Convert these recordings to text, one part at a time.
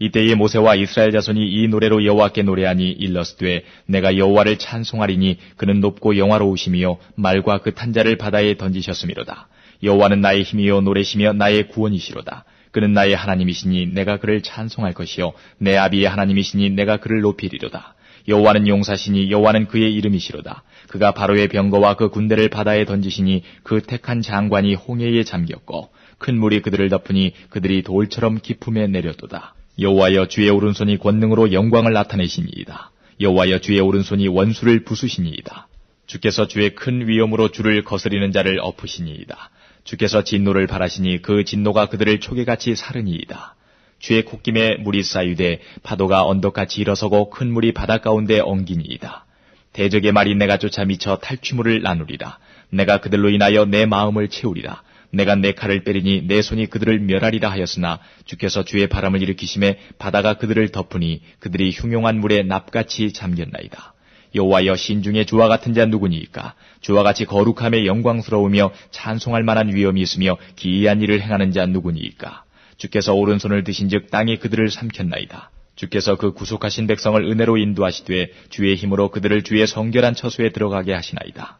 이때에 모세와 이스라엘 자손이 이 노래로 여호와께 노래하니 일러스되 내가 여호와를 찬송하리니 그는 높고 영화로우시며 말과 그 탄자를 바다에 던지셨음이로다. 여호와는 나의 힘이요 노래시며 나의 구원이시로다. 그는 나의 하나님이시니 내가 그를 찬송할 것이요 내 아비의 하나님이시니 내가 그를 높이리로다. 여호와는 용사시니 여호와는 그의 이름이시로다. 그가 바로의 병거와 그 군대를 바다에 던지시니 그 택한 장관이 홍해에 잠겼고 큰 물이 그들을 덮으니 그들이 돌처럼 깊음에 내렸도다. 여호와여 주의 오른손이 권능으로 영광을 나타내시니이다. 여호와여 주의 오른손이 원수를 부수시니이다. 주께서 주의 큰 위엄으로 주를 거스리는 자를 엎으시니이다. 주께서 진노를 바라시니 그 진노가 그들을 초계같이 사르니이다. 주의 콧김에 물이 쌓이되 파도가 언덕같이 일어서고 큰 물이 바다 가운데 엉기니이다. 대적의 말이 내가 쫓아 미쳐 탈취물을 나누리라. 내가 그들로 인하여 내 마음을 채우리라. 내가 내 칼을 빼리니 내 손이 그들을 멸하리라 하였으나 주께서 주의 바람을 일으키심에 바다가 그들을 덮으니 그들이 흉용한 물에 납같이 잠겼나이다. 여호와여 신중에 주와 같은 자 누구니이까? 주와 같이 거룩함에 영광스러우며 찬송할 만한 위엄이 있으며 기이한 일을 행하는 자 누구니이까? 주께서 오른손을 드신즉 땅이 그들을 삼켰나이다. 주께서 그 구속하신 백성을 은혜로 인도하시되 주의 힘으로 그들을 주의 성결한 처소에 들어가게 하시나이다.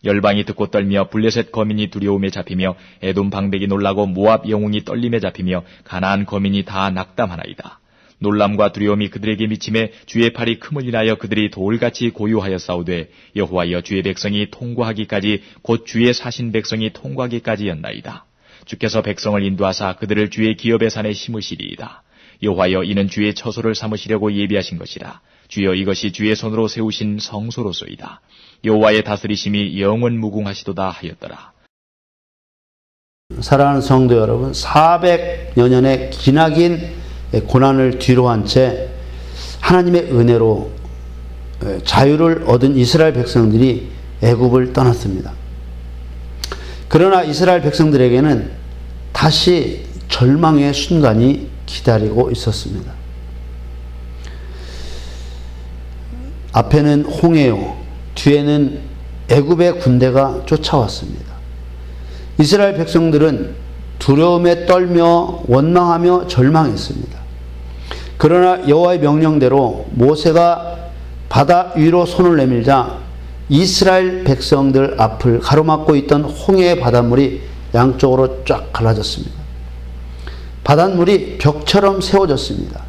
열방이 듣고 떨며 블레셋 거민이 두려움에 잡히며 에돔 방백이 놀라고 모압 영웅이 떨림에 잡히며 가나안 거민이 다 낙담하나이다. 놀람과 두려움이 그들에게 미침에 주의 팔이 큼을 인하여 그들이 돌같이 고요하여 싸우되 여호와여 주의 백성이 통과하기까지 곧 주의 사신 백성이 통과하기까지였나이다. 주께서 백성을 인도하사 그들을 주의 기업의 산에 심으시리이다. 여호와여 이는 주의 처소를 삼으시려고 예비하신 것이라. 주여 이것이 주의 손으로 세우신 성소로소이다. 여호와의 다스리심이 영원 무궁하시도다 하였더라. 사랑하는 성도 여러분, 400여 년의 기나긴 고난을 뒤로한 채 하나님의 은혜로 자유를 얻은 이스라엘 백성들이 애굽을 떠났습니다. 그러나 이스라엘 백성들에게는 다시 절망의 순간이 기다리고 있었습니다. 앞에는 홍해요, 뒤에는 애굽의 군대가 쫓아왔습니다. 이스라엘 백성들은 두려움에 떨며 원망하며 절망했습니다. 그러나 여호와의 명령대로 모세가 바다 위로 손을 내밀자 이스라엘 백성들 앞을 가로막고 있던 홍해의 바닷물이 양쪽으로 쫙 갈라졌습니다. 바닷물이 벽처럼 세워졌습니다.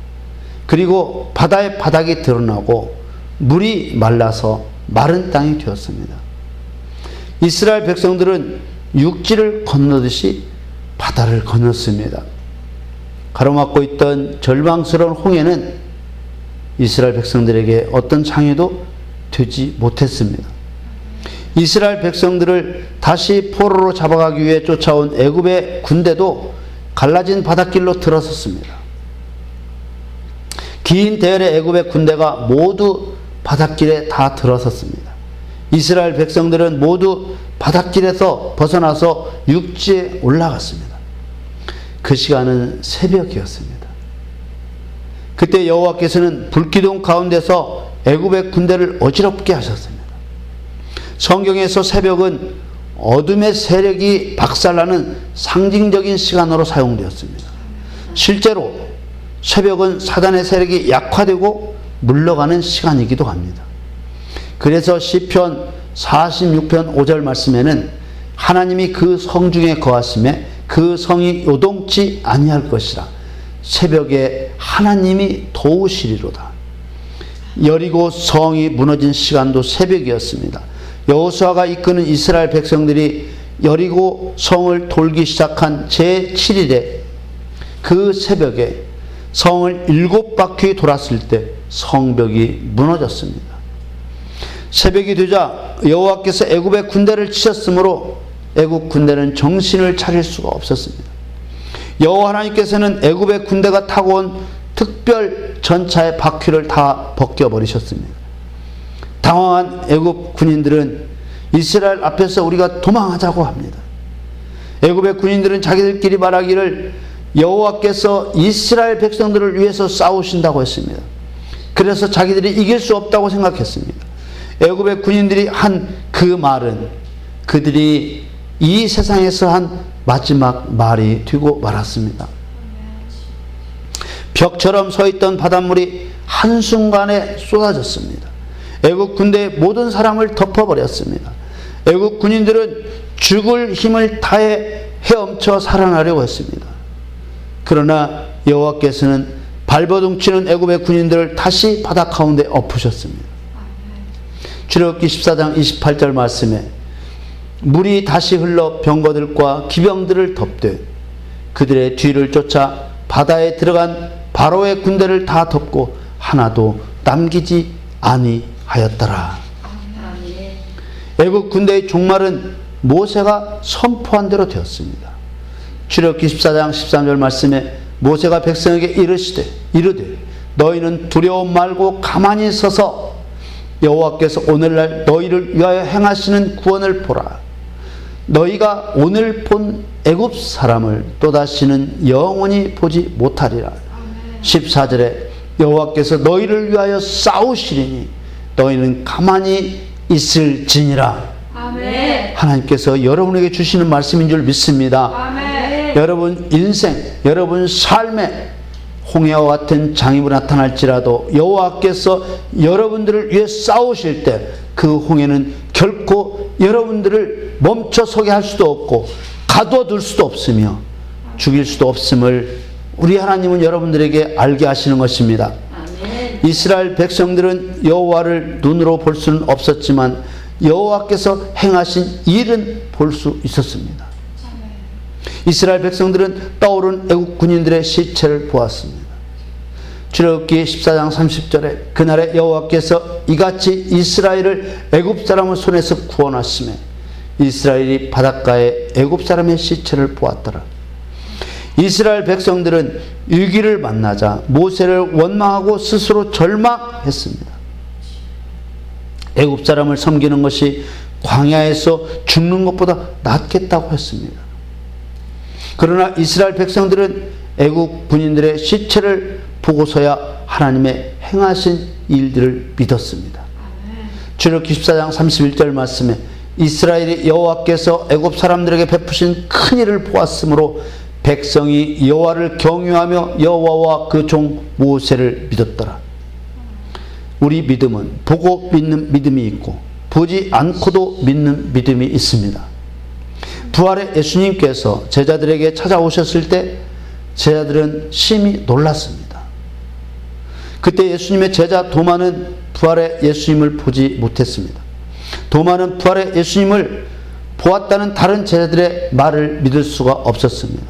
그리고 바다의 바닥이 드러나고 물이 말라서 마른 땅이 되었습니다. 이스라엘 백성들은 육지를 건너듯이 바다를 건넜습니다. 가로막고 있던 절망스러운 홍해는 이스라엘 백성들에게 어떤 장애도 되지 못했습니다. 이스라엘 백성들을 다시 포로로 잡아가기 위해 쫓아온 애굽의 군대도 갈라진 바닷길로 들어섰습니다. 긴 대열의 애굽의 군대가 모두 바닷길에 다 들어섰습니다. 이스라엘 백성들은 모두 바닷길에서 벗어나서 육지에 올라갔습니다. 그 시간은 새벽이었습니다. 그때 여호와께서는 불기둥 가운데서 애굽의 군대를 어지럽게 하셨습니다. 성경에서 새벽은 어둠의 세력이 박살나는 상징적인 시간으로 사용되었습니다. 실제로 새벽은 사단의 세력이 약화되고 물러가는 시간이기도 합니다. 그래서 시편 46편 5절 말씀에는 하나님이 그 성중에 거하심에 그 성이 요동치 아니할 것이라. 새벽에 하나님이 도우시리로다. 여리고 성이 무너진 시간도 새벽이었습니다. 여호수아가 이끄는 이스라엘 백성들이 여리고 성을 돌기 시작한 제7일에 그 새벽에 성을 7바퀴 돌았을 때 성벽이 무너졌습니다. 새벽이 되자 여호와께서 애굽의 군대를 치셨으므로 애굽 군대는 정신을 차릴 수가 없었습니다. 여호와 하나님께서는 애굽의 군대가 타고 온 특별 전차의 바퀴를 다 벗겨버리셨습니다. 당황한 애굽 군인들은 이스라엘 앞에서 우리가 도망하자고 합니다. 애굽의 군인들은 자기들끼리 말하기를 여호와께서 이스라엘 백성들을 위해서 싸우신다고 했습니다. 그래서 자기들이 이길 수 없다고 생각했습니다. 애굽의 군인들이 한 그 말은 그들이 이 세상에서 한 마지막 말이 되고 말았습니다. 벽처럼 서 있던 바닷물이 한순간에 쏟아졌습니다. 애국 군대의 모든 사람을 덮어버렸습니다. 애국 군인들은 죽을 힘을 다해 헤엄쳐 살아나려고 했습니다. 그러나 여호와께서는 발버둥치는 애굽의 군인들을 다시 바다 가운데 엎으셨습니다. 출애굽기 14장 28절 말씀에 물이 다시 흘러 병거들과 기병들을 덮되 그들의 뒤를 쫓아 바다에 들어간 바로의 군대를 다 덮고 하나도 남기지 아니하였더라. 애국 군대의 종말은 모세가 선포한 대로 되었습니다. 출애굽기 14장 13절 말씀에 모세가 백성에게 이르되 너희는 두려움 말고 가만히 서서 여호와께서 오늘날 너희를 위하여 행하시는 구원을 보라. 너희가 오늘 본 애굽 사람을 또다시는 영원히 보지 못하리라. 14절에 여호와께서 너희를 위하여 싸우시리니 너희는 가만히 있을지니라. 아멘. 하나님께서 여러분에게 주시는 말씀인 줄 믿습니다. 아멘. 여러분 인생, 여러분 삶에 홍해와 같은 장애물이 나타날지라도 여호와께서 여러분들을 위해 싸우실 때 그 홍해는 결코 여러분들을 멈춰서게 할 수도 없고 가둬둘 수도 없으며 죽일 수도 없음을 우리 하나님은 여러분들에게 알게 하시는 것입니다. 아멘. 이스라엘 백성들은 여호와를 눈으로 볼 수는 없었지만 여호와께서 행하신 일은 볼 수 있었습니다. 이스라엘 백성들은 떠오른 애국 군인들의 시체를 보았습니다. 출애굽기 14장 30절에 그날에 여호와께서 이같이 이스라엘을 애굽 사람의 손에서 구원하시매 이스라엘이 바닷가에 애굽 사람의 시체를 보았더라. 이스라엘 백성들은 위기를 만나자 모세를 원망하고 스스로 절망했습니다. 애굽 사람을 섬기는 것이 광야에서 죽는 것보다 낫겠다고 했습니다. 그러나 이스라엘 백성들은 애국 군인들의 시체를 보고서야 하나님의 행하신 일들을 믿었습니다. 출애굽기 14장 31절 말씀에 이스라엘이 여호와께서 애굽 사람들에게 베푸신 큰 일을 보았으므로 백성이 여호와를 경유하며 여호와와 그 종 모세를 믿었더라. 우리 믿음은 보고 믿는 믿음이 있고 보지 않고도 믿는 믿음이 있습니다. 부활의 예수님께서 제자들에게 찾아오셨을 때 제자들은 심히 놀랐습니다. 그때 예수님의 제자 도마는 부활의 예수님을 보지 못했습니다. 도마는 부활의 예수님을 보았다는 다른 제자들의 말을 믿을 수가 없었습니다.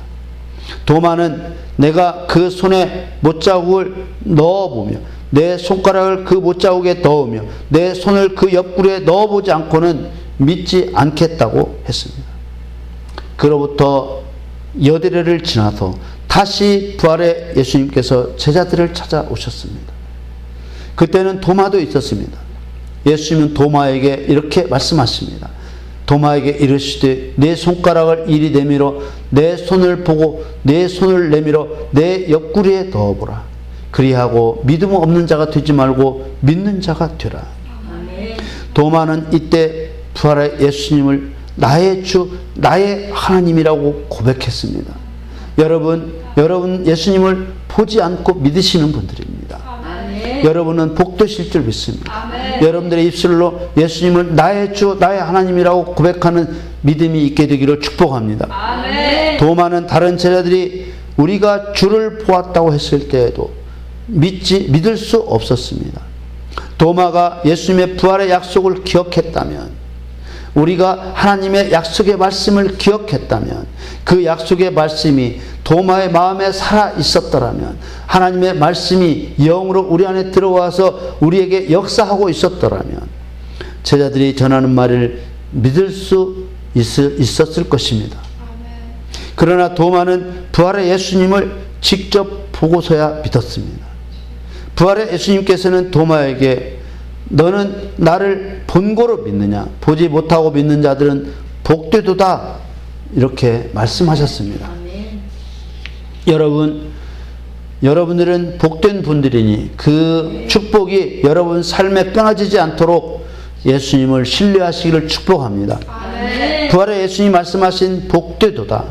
도마는 내가 그 손에 못자국을 넣어보며 내 손가락을 그 못자국에 넣으며 내 손을 그 옆구리에 넣어보지 않고는 믿지 않겠다고 했습니다. 그로부터 여드레를 지나서 다시 부활의 예수님께서 제자들을 찾아오셨습니다. 그때는 도마도 있었습니다. 예수님은 도마에게 이렇게 말씀하십니다. 도마에게 이르시되 내 손가락을 이리 내밀어 내 손을 보고 내 손을 내밀어 내 옆구리에 넣어보라. 그리하고 믿음 없는 자가 되지 말고 믿는 자가 되라. 아멘. 도마는 이때 부활의 예수님을 나의 주, 나의 하나님이라고 고백했습니다. 여러분 예수님을 보지 않고 믿으시는 분들입니다. 아멘. 여러분은 복되실 줄 믿습니다. 아멘. 여러분들의 입술로 예수님을 나의 주, 나의 하나님이라고 고백하는 믿음이 있게 되기를 축복합니다. 아멘. 도마는 다른 제자들이 우리가 주를 보았다고 했을 때에도 믿을 수 없었습니다. 도마가 예수님의 부활의 약속을 기억했다면, 우리가 하나님의 약속의 말씀을 기억했다면, 그 약속의 말씀이 도마의 마음에 살아 있었더라면, 하나님의 말씀이 영으로 우리 안에 들어와서 우리에게 역사하고 있었더라면 제자들이 전하는 말을 믿을 수 있었을 것입니다. 그러나 도마는 부활의 예수님을 직접 보고서야 믿었습니다. 부활의 예수님께서는 도마에게 너는 나를 본고로 믿느냐? 보지 못하고 믿는 자들은 복되도다. 이렇게 말씀하셨습니다. 여러분들은 복된 분들이니 그 축복이 여러분 삶에 끊어지지 않도록 예수님을 신뢰하시기를 축복합니다. 아멘. 부활의 예수님 말씀하신 복되도다.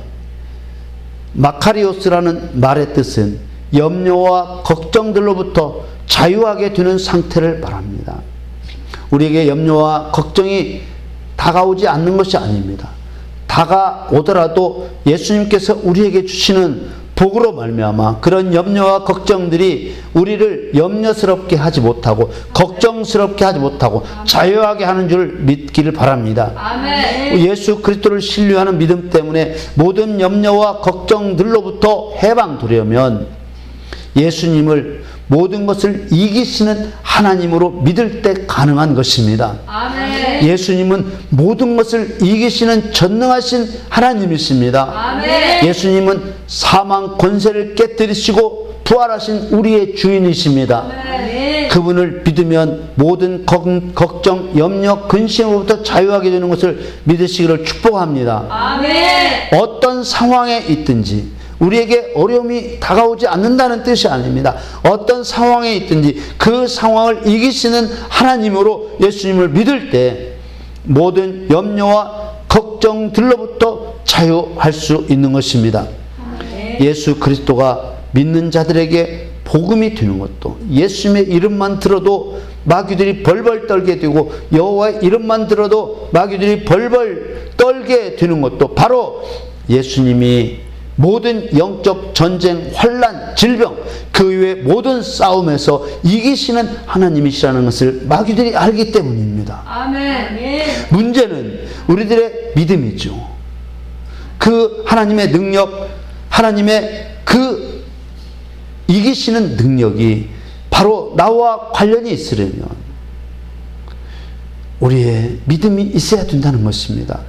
마카리오스라는 말의 뜻은 염려와 걱정들로부터 자유하게 되는 상태를 말합니다. 우리에게 염려와 걱정이 다가오지 않는 것이 아닙니다. 다가오더라도 예수님께서 우리에게 주시는 복으로 말미암아 그런 염려와 걱정들이 우리를 염려스럽게 하지 못하고 걱정스럽게 하지 못하고 자유하게 하는 줄 믿기를 바랍니다. 아멘. 예수 그리스도를 신뢰하는 믿음 때문에 모든 염려와 걱정들로부터 해방되려면 예수님을 모든 것을 이기시는 하나님으로 믿을 때 가능한 것입니다. 아멘. 예수님은 모든 것을 이기시는 전능하신 하나님이십니다. 아멘. 예수님은 사망 권세를 깨뜨리시고 부활하신 우리의 주인이십니다. 아멘. 그분을 믿으면 모든 걱정, 염려, 근심으로부터 자유하게 되는 것을 믿으시기를 축복합니다. 아멘. 어떤 상황에 있든지 우리에게 어려움이 다가오지 않는다는 뜻이 아닙니다. 어떤 상황에 있든지 그 상황을 이기시는 하나님으로 예수님을 믿을 때 모든 염려와 걱정들로부터 자유할 수 있는 것입니다. 예수 그리스도가 믿는 자들에게 복음이 되는 것도, 예수님의 이름만 들어도 마귀들이 벌벌 떨게 되고 여호와의 이름만 들어도 마귀들이 벌벌 떨게 되는 것도 바로 예수님이 모든 영적 전쟁, 환난, 질병, 그 이외의 모든 싸움에서 이기시는 하나님이시라는 것을 마귀들이 알기 때문입니다. 아멘. 문제는 우리들의 믿음이죠. 그 하나님의 능력, 하나님의 그 이기시는 능력이 바로 나와 관련이 있으려면 우리의 믿음이 있어야 된다는 것입니다.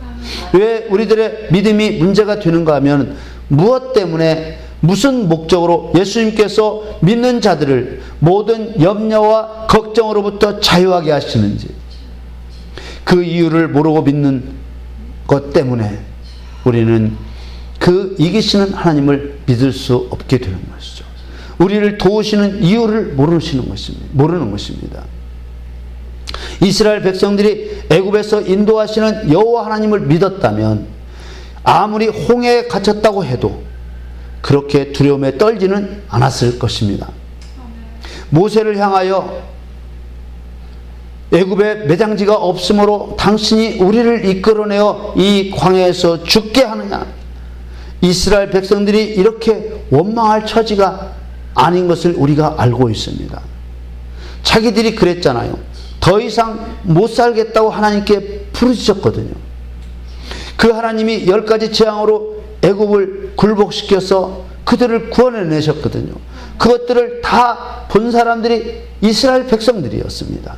왜 우리들의 믿음이 문제가 되는가 하면 무엇 때문에 무슨 목적으로 예수님께서 믿는 자들을 모든 염려와 걱정으로부터 자유하게 하시는지 그 이유를 모르고 믿는 것 때문에 우리는 그 이기시는 하나님을 믿을 수 없게 되는 것이죠. 우리를 도우시는 이유를 모르는 것입니다. 이스라엘 백성들이 애굽에서 인도하시는 여호와 하나님을 믿었다면 아무리 홍해에 갇혔다고 해도 그렇게 두려움에 떨지는 않았을 것입니다. 모세를 향하여 애굽에 매장지가 없으므로 당신이 우리를 이끌어내어 이 광야에서 죽게 하느냐. 이스라엘 백성들이 이렇게 원망할 처지가 아닌 것을 우리가 알고 있습니다. 자기들이 그랬잖아요. 더 이상 못 살겠다고 하나님께 부르짖었거든요. 그 하나님이 10가지 재앙으로 애굽을 굴복시켜서 그들을 구원해내셨거든요. 그것들을 다 본 사람들이 이스라엘 백성들이었습니다.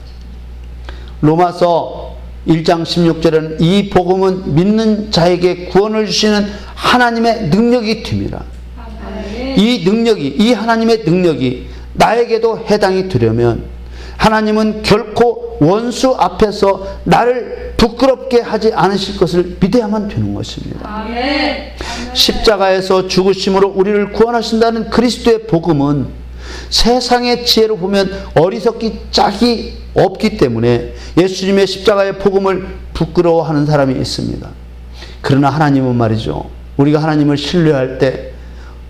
로마서 1장 16절에는 이 복음은 믿는 자에게 구원을 주시는 하나님의 능력이 됩니다. 이 능력이, 이 하나님의 능력이 나에게도 해당이 되려면 하나님은 결코 원수 앞에서 나를 부끄럽게 하지 않으실 것을 믿어야만 되는 것입니다. 아멘. 십자가에서 죽으심으로 우리를 구원하신다는 그리스도의 복음은 세상의 지혜로 보면 어리석기 짝이 없기 때문에 예수님의 십자가의 복음을 부끄러워하는 사람이 있습니다. 그러나 하나님은 말이죠. 우리가 하나님을 신뢰할 때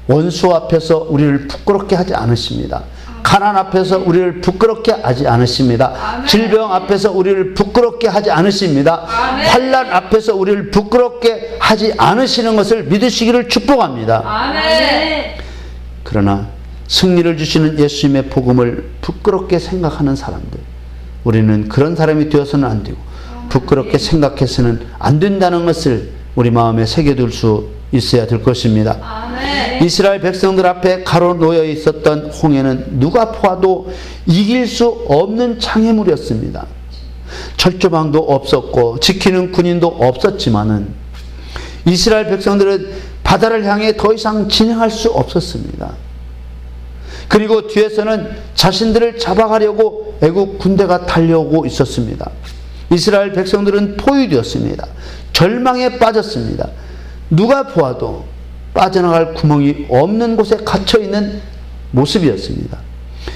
원수 앞에서 우리를 부끄럽게 하지 않으십니다. 가난 앞에서 우리를 부끄럽게 하지 않으십니다. 아멘. 질병 앞에서 우리를 부끄럽게 하지 않으십니다. 아멘. 환난 앞에서 우리를 부끄럽게 하지 않으시는 것을 믿으시기를 축복합니다. 아멘. 그러나 승리를 주시는 예수님의 복음을 부끄럽게 생각하는 사람들, 우리는 그런 사람이 되어서는 안 되고 부끄럽게 생각해서는 안 된다는 것을 우리 마음에 새겨둘 수 있어야 될 것입니다. 아멘. 이스라엘 백성들 앞에 가로놓여 있었던 홍해는 누가 보아도 이길 수 없는 장애물이었습니다. 철조망도 없었고 지키는 군인도 없었지만은 이스라엘 백성들은 바다를 향해 더 이상 진행할 수 없었습니다. 그리고 뒤에서는 자신들을 잡아가려고 애국 군대가 달려오고 있었습니다. 이스라엘 백성들은 포위되었습니다. 절망에 빠졌습니다. 누가 보아도 빠져나갈 구멍이 없는 곳에 갇혀있는 모습이었습니다.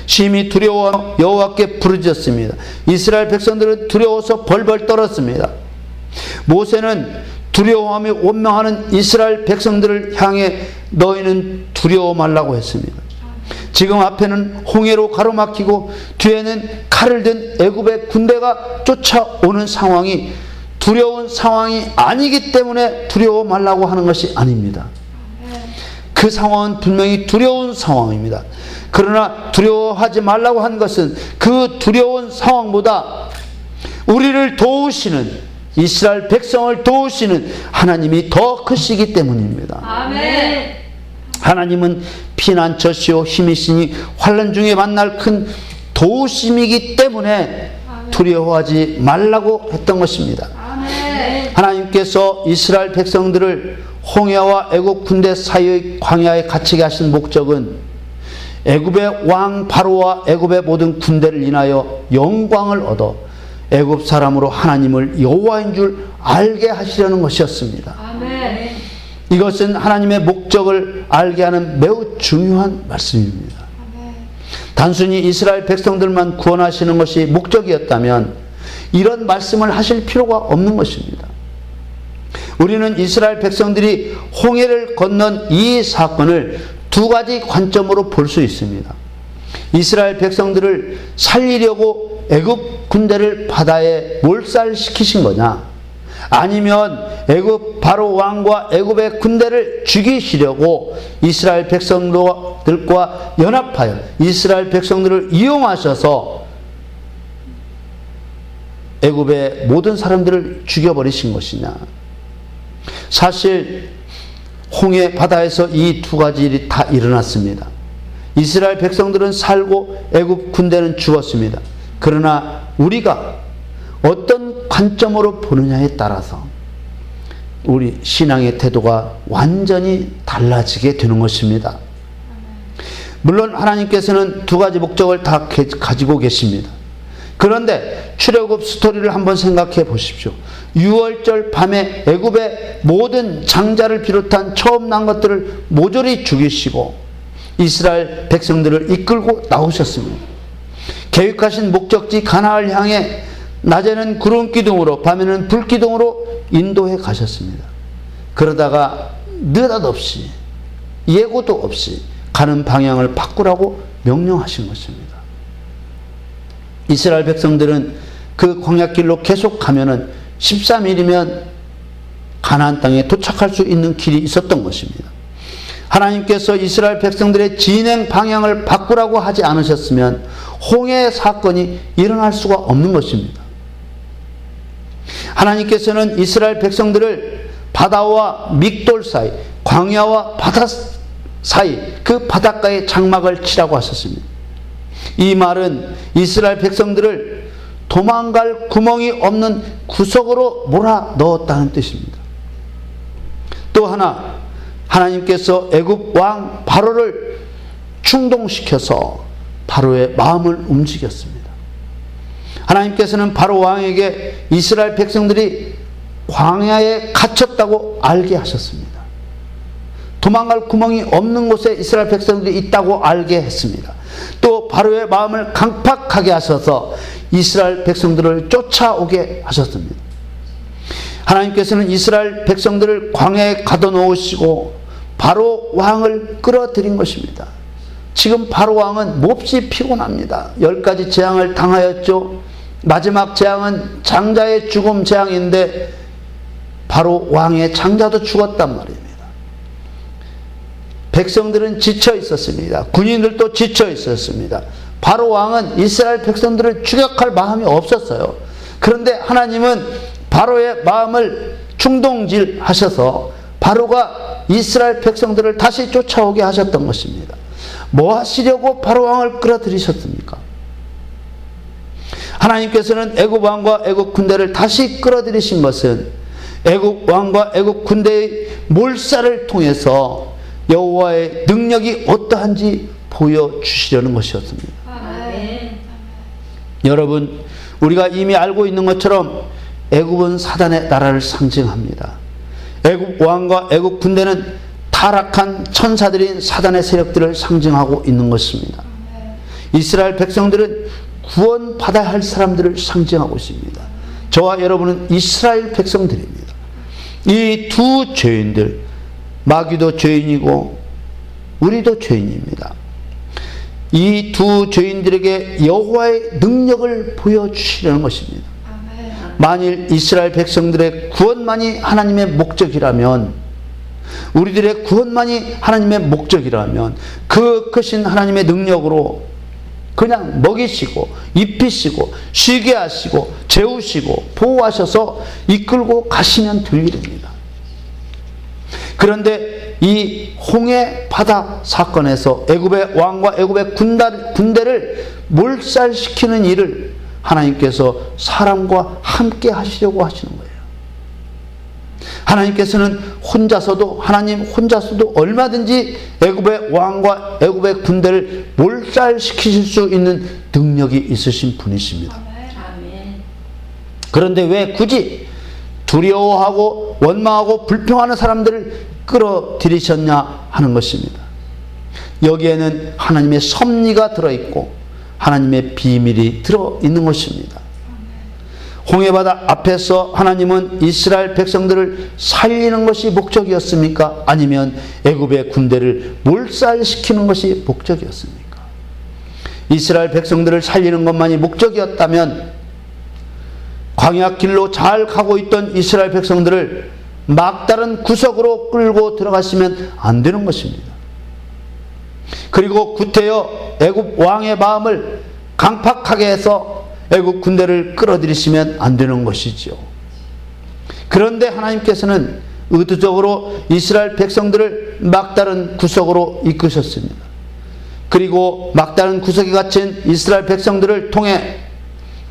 심히 두려워 여호와께 부르짖었습니다. 이스라엘 백성들은 두려워서 벌벌 떨었습니다. 모세는 두려워하며 원망하는 이스라엘 백성들을 향해 너희는 두려워 말라고 했습니다. 지금 앞에는 홍해로 가로막히고 뒤에는 칼을 든 애굽의 군대가 쫓아오는 상황이 두려운 상황이 아니기 때문에 두려워 말라고 하는 것이 아닙니다. 그 상황은 분명히 두려운 상황입니다. 그러나 두려워하지 말라고 한 것은 그 두려운 상황보다 우리를 도우시는, 이스라엘 백성을 도우시는 하나님이 더 크시기 때문입니다. 아멘. 하나님은 피난처시오 힘이시니 환난 중에 만날 큰 도우심이기 때문에 두려워하지 말라고 했던 것입니다. 아멘. 하나님께서 이스라엘 백성들을 홍해와 애굽 군대 사이의 광야에 갇히게 하신 목적은 애굽의 왕 바로와 애굽의 모든 군대를 인하여 영광을 얻어 애굽 사람으로 하나님을 여호와인 줄 알게 하시려는 것이었습니다. 아멘. 이것은 하나님의 목적을 알게 하는 매우 중요한 말씀입니다. 단순히 이스라엘 백성들만 구원하시는 것이 목적이었다면 이런 말씀을 하실 필요가 없는 것입니다. 우리는 이스라엘 백성들이 홍해를 건넌 이 사건을 두 가지 관점으로 볼 수 있습니다. 이스라엘 백성들을 살리려고 애굽 군대를 바다에 몰살시키신 거냐, 아니면 애굽 바로 왕과 애굽의 군대를 죽이시려고 이스라엘 백성들과 연합하여 이스라엘 백성들을 이용하셔서 애굽의 모든 사람들을 죽여버리신 것이냐. 사실 홍해 바다에서 이 두 가지 일이 다 일어났습니다. 이스라엘 백성들은 살고 애굽 군대는 죽었습니다. 그러나 우리가 어떤 관점으로 보느냐에 따라서 우리 신앙의 태도가 완전히 달라지게 되는 것입니다. 물론 하나님께서는 두 가지 목적을 다 가지고 계십니다. 그런데 출애굽 스토리를 한번 생각해 보십시오. 6월절 밤에 애굽의 모든 장자를 비롯한 처음 난 것들을 모조리 죽이시고 이스라엘 백성들을 이끌고 나오셨습니다. 계획하신 목적지 가나안을 향해 낮에는 구름 기둥으로 밤에는 불 기둥으로 인도해 가셨습니다. 그러다가 느닷없이 예고도 없이 가는 방향을 바꾸라고 명령하신 것입니다. 이스라엘 백성들은 그 광야길로 계속 가면은 13일이면 가나안 땅에 도착할 수 있는 길이 있었던 것입니다. 하나님께서 이스라엘 백성들의 진행 방향을 바꾸라고 하지 않으셨으면 홍해 사건이 일어날 수가 없는 것입니다. 하나님께서는 이스라엘 백성들을 바다와 믹돌 사이, 광야와 바다 사이, 그 바닷가에 장막을 치라고 하셨습니다. 이 말은 이스라엘 백성들을 도망갈 구멍이 없는 구석으로 몰아 넣었다는 뜻입니다. 또 하나, 하나님께서 애굽 왕 바로를 충동시켜서 바로의 마음을 움직였습니다. 하나님께서는 바로 왕에게 이스라엘 백성들이 광야에 갇혔다고 알게 하셨습니다. 도망갈 구멍이 없는 곳에 이스라엘 백성들이 있다고 알게 했습니다. 또 바로의 마음을 강팍하게 하셔서 이스라엘 백성들을 쫓아오게 하셨습니다. 하나님께서는 이스라엘 백성들을 광야에 가둬놓으시고 바로 왕을 끌어들인 것입니다. 지금 바로 왕은 몹시 피곤합니다. 10가지 재앙을 당하였죠. 마지막 재앙은 장자의 죽음 재앙인데 바로 왕의 장자도 죽었단 말입니다. 백성들은 지쳐 있었습니다. 군인들도 지쳐 있었습니다. 바로 왕은 이스라엘 백성들을 추격할 마음이 없었어요. 그런데 하나님은 바로의 마음을 충동질하셔서 바로가 이스라엘 백성들을 다시 쫓아오게 하셨던 것입니다. 뭐 하시려고 바로 왕을 끌어들이셨습니까? 하나님께서는 애굽 왕과 애굽 군대를 다시 끌어들이신 것은 애굽 왕과 애굽 군대의 몰살을 통해서 여호와의 능력이 어떠한지 보여주시려는 것이었습니다. 아멘. 여러분, 우리가 이미 알고 있는 것처럼 애굽은 사단의 나라를 상징합니다. 애굽 왕과 애굽 군대는 타락한 천사들인 사단의 세력들을 상징하고 있는 것입니다. 이스라엘 백성들은 구원받아야 할 사람들을 상징하고 있습니다. 저와 여러분은 이스라엘 백성들입니다. 이 두 죄인들, 마귀도 죄인이고 우리도 죄인입니다. 이 두 죄인들에게 여호와의 능력을 보여주시려는 것입니다. 만일 이스라엘 백성들의 구원만이 하나님의 목적이라면, 우리들의 구원만이 하나님의 목적이라면 그 크신 하나님의 능력으로 그냥 먹이시고 입히시고 쉬게 하시고 재우시고 보호하셔서 이끌고 가시면 될 일입니다. 그런데 이 홍해 바다 사건에서 애굽의 왕과 애굽의 군대를 몰살시키는 일을 하나님께서 사람과 함께 하시려고 하시는 거예요. 하나님께서는 하나님 혼자서도 얼마든지 애굽의 왕과 애굽의 군대를 몰살시키실 수 있는 능력이 있으신 분이십니다. 그런데 왜 굳이 두려워하고 원망하고 불평하는 사람들을 끌어들이셨냐 하는 것입니다. 여기에는 하나님의 섭리가 들어있고 하나님의 비밀이 들어있는 것입니다. 홍해바다 앞에서 하나님은 이스라엘 백성들을 살리는 것이 목적이었습니까? 아니면 애굽의 군대를 몰살시키는 것이 목적이었습니까? 이스라엘 백성들을 살리는 것만이 목적이었다면 광야 길로 잘 가고 있던 이스라엘 백성들을 막다른 구석으로 끌고 들어가시면 안 되는 것입니다. 그리고 구태여 애굽 왕의 마음을 강팍하게 해서 애굽 군대를 끌어들이시면 안 되는 것이죠. 그런데 하나님께서는 의도적으로 이스라엘 백성들을 막다른 구석으로 이끄셨습니다. 그리고 막다른 구석에 갇힌 이스라엘 백성들을 통해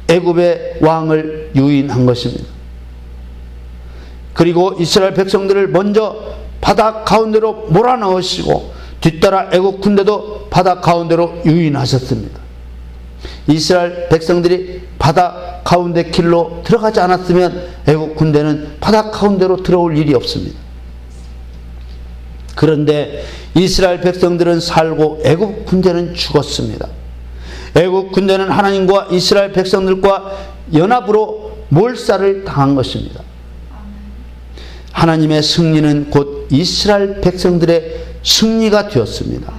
애굽의 왕을 유인한 것입니다. 그리고 이스라엘 백성들을 먼저 바다 가운데로 몰아넣으시고 뒤따라 애굽 군대도 바다 가운데로 유인하셨습니다. 이스라엘 백성들이 바다 가운데 길로 들어가지 않았으면 애굽 군대는 바다 가운데로 들어올 일이 없습니다. 그런데 이스라엘 백성들은 살고 애굽 군대는 죽었습니다. 애굽 군대는 하나님과 이스라엘 백성들과 연합으로 몰살을 당한 것입니다. 하나님의 승리는 곧 이스라엘 백성들의 승리가 되었습니다.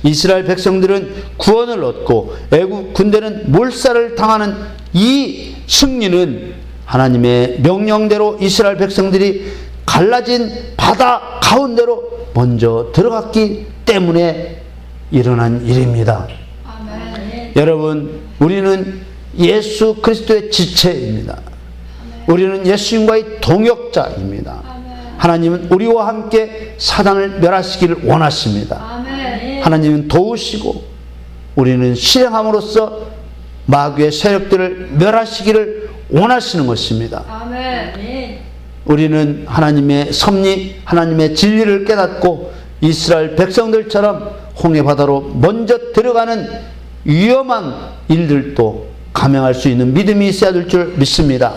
이스라엘 백성들은 구원을 얻고 애굽 군대는 몰살을 당하는 이 승리는 하나님의 명령대로 이스라엘 백성들이 갈라진 바다 가운데로 먼저 들어갔기 때문에 일어난 일입니다. 여러분, 우리는 예수 그리스도의 지체입니다. 우리는 예수님과의 동역자입니다. 하나님은 우리와 함께 사단을 멸하시기를 원하십니다. 하나님은 도우시고 우리는 실행함으로써 마귀의 세력들을 멸하시기를 원하시는 것입니다. 우리는 하나님의 섭리, 하나님의 진리를 깨닫고 이스라엘 백성들처럼 홍해바다로 먼저 들어가는 위험한 일들도 감행할 수 있는 믿음이 있어야 될 줄 믿습니다.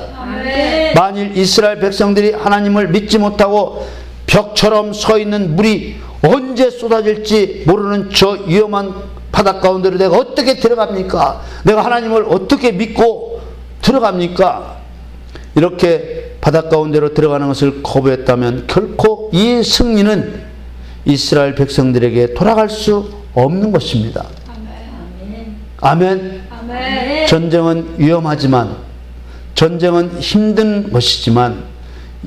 만일 이스라엘 백성들이 하나님을 믿지 못하고 벽처럼 서 있는 물이 언제 쏟아질지 모르는 저 위험한 바다 가운데로 내가 어떻게 들어갑니까? 내가 하나님을 어떻게 믿고 들어갑니까? 이렇게 바다 가운데로 들어가는 것을 거부했다면 결코 이 승리는 이스라엘 백성들에게 돌아갈 수 없는 것입니다. 아멘. 전쟁은 위험하지만, 전쟁은 힘든 것이지만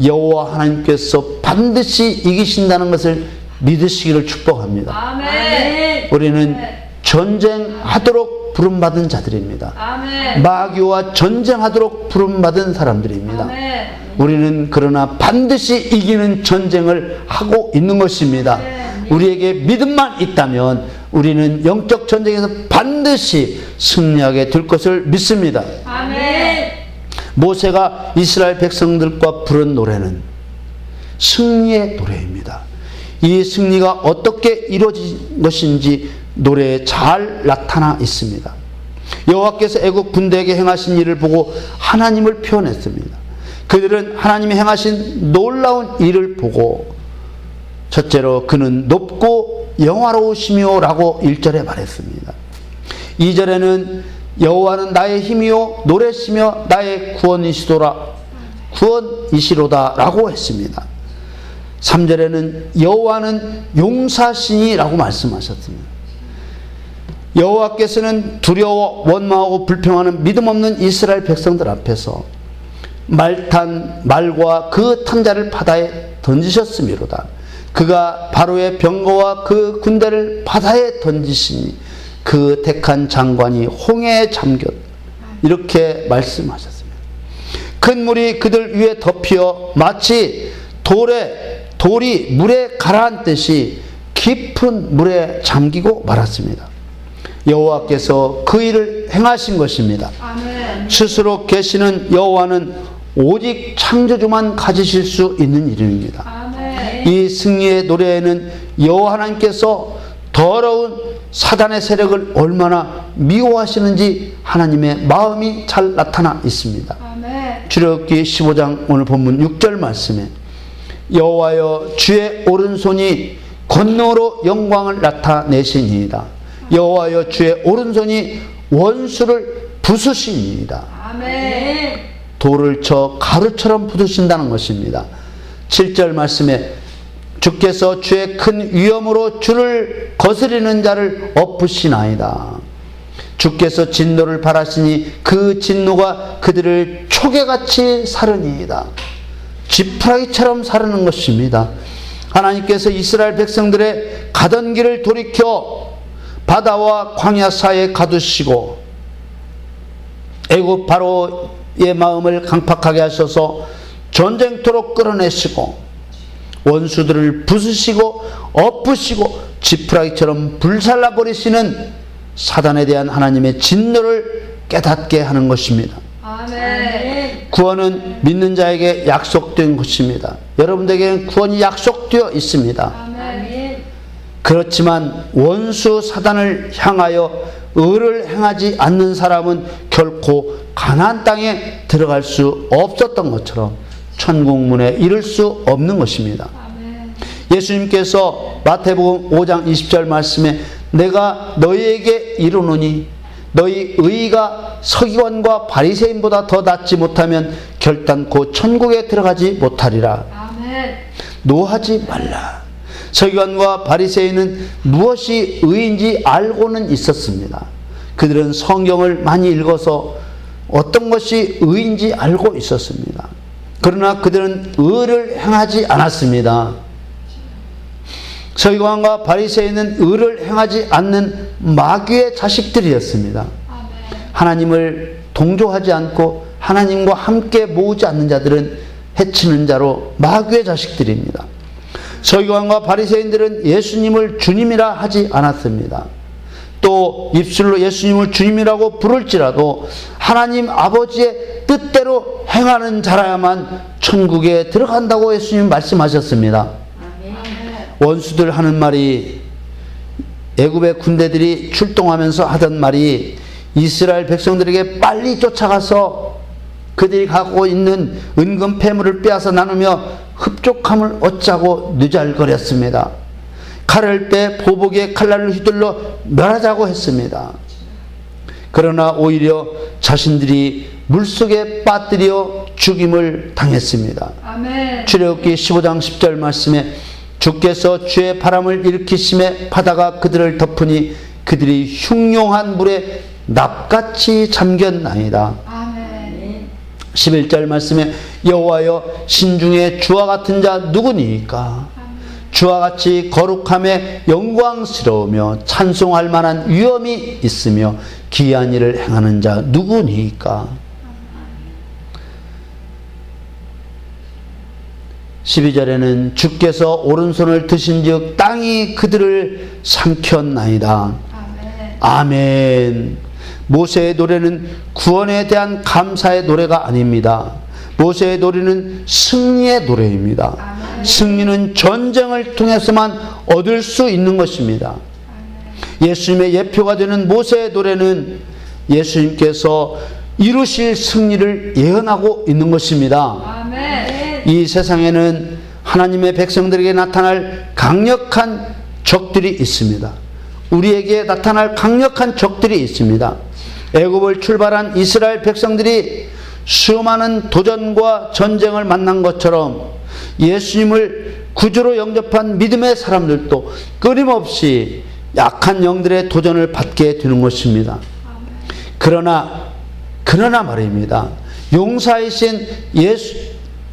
여호와 하나님께서 반드시 이기신다는 것을 믿으시기를 축복합니다. 아멘. 우리는 전쟁하도록 부름받은 자들입니다. 아멘. 마귀와 전쟁하도록 부름받은 사람들입니다. 아멘. 우리는 그러나 반드시 이기는 전쟁을 하고 있는 것입니다. 우리에게 믿음만 있다면 우리는 영적 전쟁에서 반드시 승리하게 될 것을 믿습니다. 아멘. 모세가 이스라엘 백성들과 부른 노래는 승리의 노래입니다. 이 승리가 어떻게 이루어진 것인지 노래에 잘 나타나 있습니다. 여호와께서 애굽 군대에게 행하신 일을 보고 하나님을 표현했습니다. 그들은 하나님이 행하신 놀라운 일을 보고 첫째로 그는 높고 영화로우시며 라고 1절에 말했습니다. 2절에는 여호와는 나의 힘이요 노래시며 나의 구원이시로다 라고 했습니다. 3절에는 여호와는 용사시니 라고 말씀하셨습니다. 여호와께서는 두려워 원망하고 불평하는 믿음 없는 이스라엘 백성들 앞에서 말과 그 탄자를 바다에 던지셨음이로다. 그가 바로의 병거와 그 군대를 바다에 던지시니 그 택한 장관이 홍해에 잠겼다. 이렇게 말씀하셨습니다. 큰 물이 그들 위에 덮여 마치 돌이 물에 가라앉듯이 깊은 물에 잠기고 말았습니다. 여호와께서 그 일을 행하신 것입니다. 아멘. 스스로 계시는 여호와는 오직 창조주만 가지실 수 있는 이름입니다. 아멘. 이 승리의 노래에는 여호와 하나님께서 더러운 사단의 세력을 얼마나 미워하시는지 하나님의 마음이 잘 나타나 있습니다. 아멘. 출애굽기 15장 오늘 본문 6절 말씀에 여호와여 주의 오른손이 권능으로 영광을 나타내시니이다. 여호와여 주의 오른손이 원수를 부수시니이다. 아멘. 돌을 쳐 가루처럼 부수신다는 것입니다. 7절 말씀에 주께서 주의 큰 위엄으로 주를 거스리는 자를 엎으시나이다. 주께서 진노를 발하시니 그 진노가 그들을 초계같이 사르니이다. 지푸라기처럼 사르는 것입니다. 하나님께서 이스라엘 백성들의 가던 길을 돌이켜 바다와 광야 사이에 가두시고 애굽 바로의 마음을 강팍하게 하셔서 전쟁터로 끌어내시고 원수들을 부수시고 엎으시고 지푸라기처럼 불살라 버리시는 사단에 대한 하나님의 진노를 깨닫게 하는 것입니다. 아멘. 구원은 믿는 자에게 약속된 것입니다. 여러분들에게는 구원이 약속되어 있습니다. 아멘. 그렇지만 원수 사단을 향하여 의를 행하지 않는 사람은 결코 가나안 땅에 들어갈 수 없었던 것처럼 천국 문에 이를 수 없는 것입니다. 아멘. 예수님께서 마태복음 5장 20절 말씀에 내가 너희에게 이르노니 너희 의가 서기관과 바리새인보다 더 낫지 못하면 결단코 천국에 들어가지 못하리라. 아멘. 노하지 말라. 서기관과 바리새인은 무엇이 의인지 알고는 있었습니다. 그들은 성경을 많이 읽어서 어떤 것이 의인지 알고 있었습니다. 그러나 그들은 의를 행하지 않았습니다. 서기관과 바리새인은 의를 행하지 않는 마귀의 자식들이었습니다. 아멘. 하나님을 동조하지 않고 하나님과 함께 모으지 않는 자들은 해치는 자로 마귀의 자식들입니다. 서기관과 바리새인들은 예수님을 주님이라 하지 않았습니다. 또 입술로 예수님을 주님이라고 부를지라도 하나님 아버지의 뜻대로 행하는 자라야만 천국에 들어간다고 예수님 말씀하셨습니다. 원수들 하는 말이, 애굽의 군대들이 출동하면서 하던 말이 이스라엘 백성들에게 빨리 쫓아가서 그들이 갖고 있는 은금 패물을 빼앗아 나누며 흡족함을 얻자고 느잘거렸습니다. 칼을 빼 보복에 칼날을 휘둘러 멸하자고 했습니다. 그러나 오히려 자신들이 물속에 빠뜨려 죽임을 당했습니다. 아멘. 출애굽기 15장 10절 말씀에 주께서 주의 바람을 일으키심에 바다가 그들을 덮으니 그들이 흉용한 물에 납같이 잠겼나이다. 아멘. 11절 말씀에 여호와여 신중에 주와 같은 자 누구니까? 주와 같이 거룩함에 영광스러우며 찬송할 만한 위엄이 있으며 기이한 일을 행하는 자 누구니까? 12절에는 주께서 오른손을 드신즉 땅이 그들을 삼켰나이다. 아멘. 아멘. 모세의 노래는 구원에 대한 감사의 노래가 아닙니다. 모세의 노래는 승리의 노래입니다. 아멘. 승리는 전쟁을 통해서만 얻을 수 있는 것입니다. 예수님의 예표가 되는 모세의 노래는 예수님께서 이루실 승리를 예언하고 있는 것입니다. 아멘. 이 세상에는 하나님의 백성들에게 나타날 강력한 적들이 있습니다. 우리에게 나타날 강력한 적들이 있습니다. 애굽을 출발한 이스라엘 백성들이 수많은 도전과 전쟁을 만난 것처럼 예수님을 구주로 영접한 믿음의 사람들도 끊임없이 약한 영들의 도전을 받게 되는 것입니다. 그러나 말입니다. 용사이신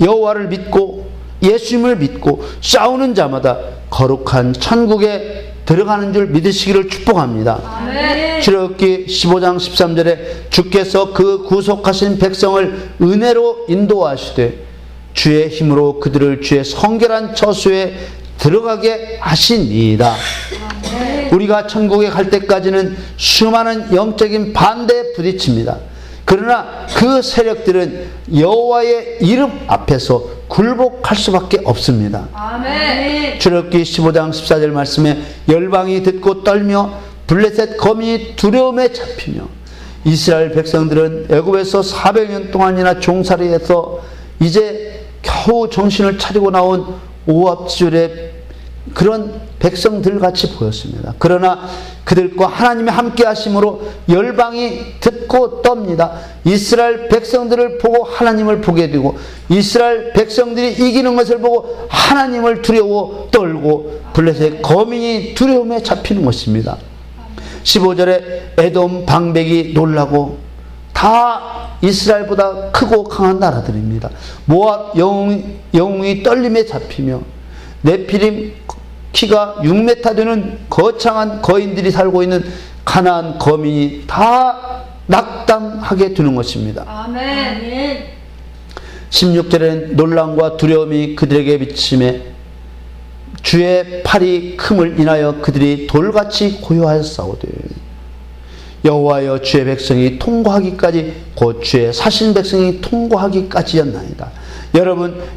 여호와를 믿고 예수님을 믿고 싸우는 자마다 거룩한 천국에 들어가는 줄 믿으시기를 축복합니다. 아멘. 출애굽기 15장 13절에 주께서 그 구속하신 백성을 은혜로 인도하시되 주의 힘으로 그들을 주의 성결한 처소에 들어가게 하시니이다. 우리가 천국에 갈 때까지는 수많은 영적인 반대에 부딪힙니다. 그러나 그 세력들은 여호와의 이름 앞에서 굴복할 수밖에 없습니다. 아멘. 출애굽기 15장 14절 말씀에 열방이 듣고 떨며 블레셋 거민이 두려움에 잡히며 이스라엘 백성들은 애굽에서 400년 동안이나 종살이해서 이제 겨우 정신을 차리고 나온 오합지졸의 그런 백성들 같이 보였습니다. 그러나 그들과 하나님이 함께 하심으로 열방이 듣고 떱니다. 이스라엘 백성들을 보고 하나님을 보게 되고 이스라엘 백성들이 이기는 것을 보고 하나님을 두려워 떨고 블레셋 거민이 두려움에 잡히는 것입니다. 15절에 에돔 방백이 놀라고 다 이스라엘보다 크고 강한 나라들입니다. 모압 영웅이 떨림에 잡히며 네피림 키가 6m 되는 거창한 거인들이 살고 있는 가나안 거민이 다 낙담하게 되는 것입니다. 아멘. 16절에는 놀람과 두려움이 그들에게 비침에 주의 팔이 큼을 인하여 그들이 돌같이 고요하여 싸우되 여호와여 주의 백성이 통과하기까지 곧 주의 사신 백성이 통과하기까지였나이다.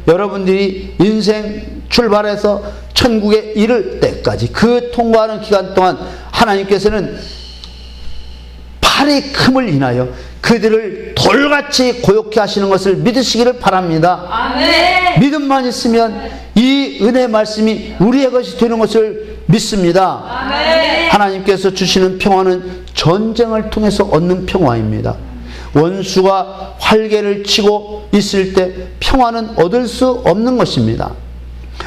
여러분들이 인생 출발해서 천국에 이를 때까지 그 통과하는 기간 동안 하나님께서는 팔의 큼을 인하여 그들을 돌같이 고요케 하시는 것을 믿으시기를 바랍니다. 아멘. 믿음만 있으면 이 은혜 말씀이 우리의 것이 되는 것을 믿습니다. 아멘. 하나님께서 주시는 평화는 전쟁을 통해서 얻는 평화입니다. 원수가 활개를 치고 있을 때 평화는 얻을 수 없는 것입니다.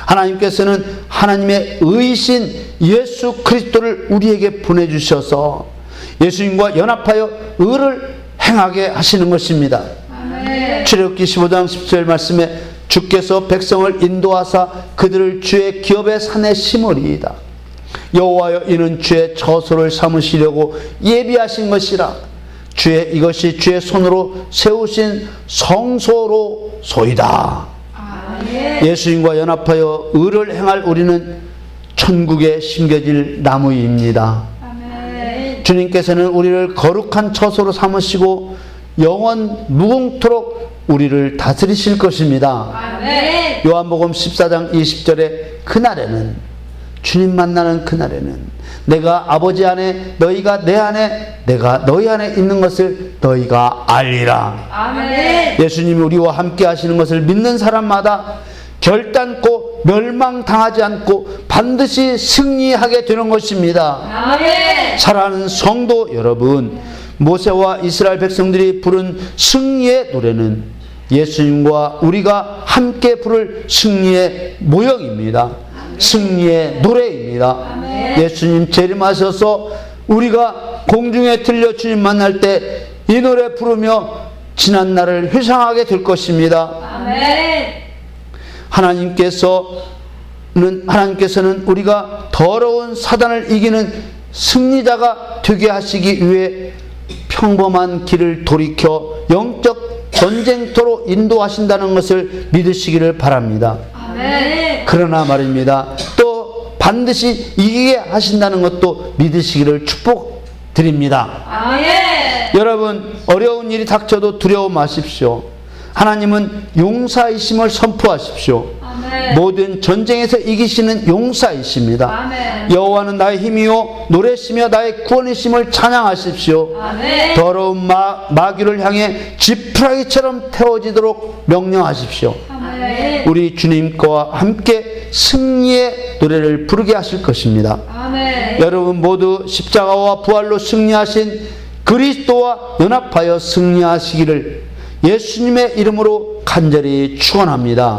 하나님께서는 하나님의 의신 예수 그리스도를 우리에게 보내주셔서 예수님과 연합하여 의를 행하게 하시는 것입니다. 아멘. 출애굽기 15장 10절 말씀에 주께서 백성을 인도하사 그들을 주의 기업의 산에 심으리이다. 여호와여 이는 주의 처소를 삼으시려고 예비하신 것이라. 이것이 주의 손으로 세우신 성소로소이다. 아멘. 예수님과 연합하여 의를 행할 우리는 천국에 심겨질 나무입니다. 아멘. 주님께서는 우리를 거룩한 처소로 삼으시고 영원 무궁토록 우리를 다스리실 것입니다. 아멘. 요한복음 14장 20절에 그날에는 주님 만나는 그날에는 내가 아버지 안에 너희가 내 안에 내가 너희 안에 있는 것을 너희가 알리라. 아멘. 예수님이 우리와 함께 하시는 것을 믿는 사람마다 결단코 멸망당하지 않고 반드시 승리하게 되는 것입니다. 아멘. 사랑하는 성도 여러분, 모세와 이스라엘 백성들이 부른 승리의 노래는 예수님과 우리가 함께 부를 승리의 모형입니다. 승리의 노래입니다. 아멘. 예수님 재림하셔서 우리가 공중에 들려 주님 만날 때 이 노래 부르며 지난 날을 회상하게 될 것입니다. 아멘. 하나님께서는 우리가 더러운 사단을 이기는 승리자가 되게 하시기 위해 평범한 길을 돌이켜 영적 전쟁터로 인도하신다는 것을 믿으시기를 바랍니다. 아멘. 그러나 말입니다. 또 반드시 이기게 하신다는 것도 믿으시기를 축복드립니다. 아멘. 여러분, 어려운 일이 닥쳐도 두려워 마십시오. 하나님은 용사이심을 선포하십시오. 아멘. 모든 전쟁에서 이기시는 용사이십니다. 아멘. 여호와는 나의 힘이요 노래시며 나의 구원이심을 찬양하십시오. 아멘. 더러운 마귀를 향해 지푸라기처럼 태워지도록 명령하십시오. 아멘. 우리 주님과 함께 승리의 노래를 부르게 하실 것입니다. 아멘. 여러분 모두 십자가와 부활로 승리하신 그리스도와 연합하여 승리하시기를 예수님의 이름으로 간절히 축원합니다.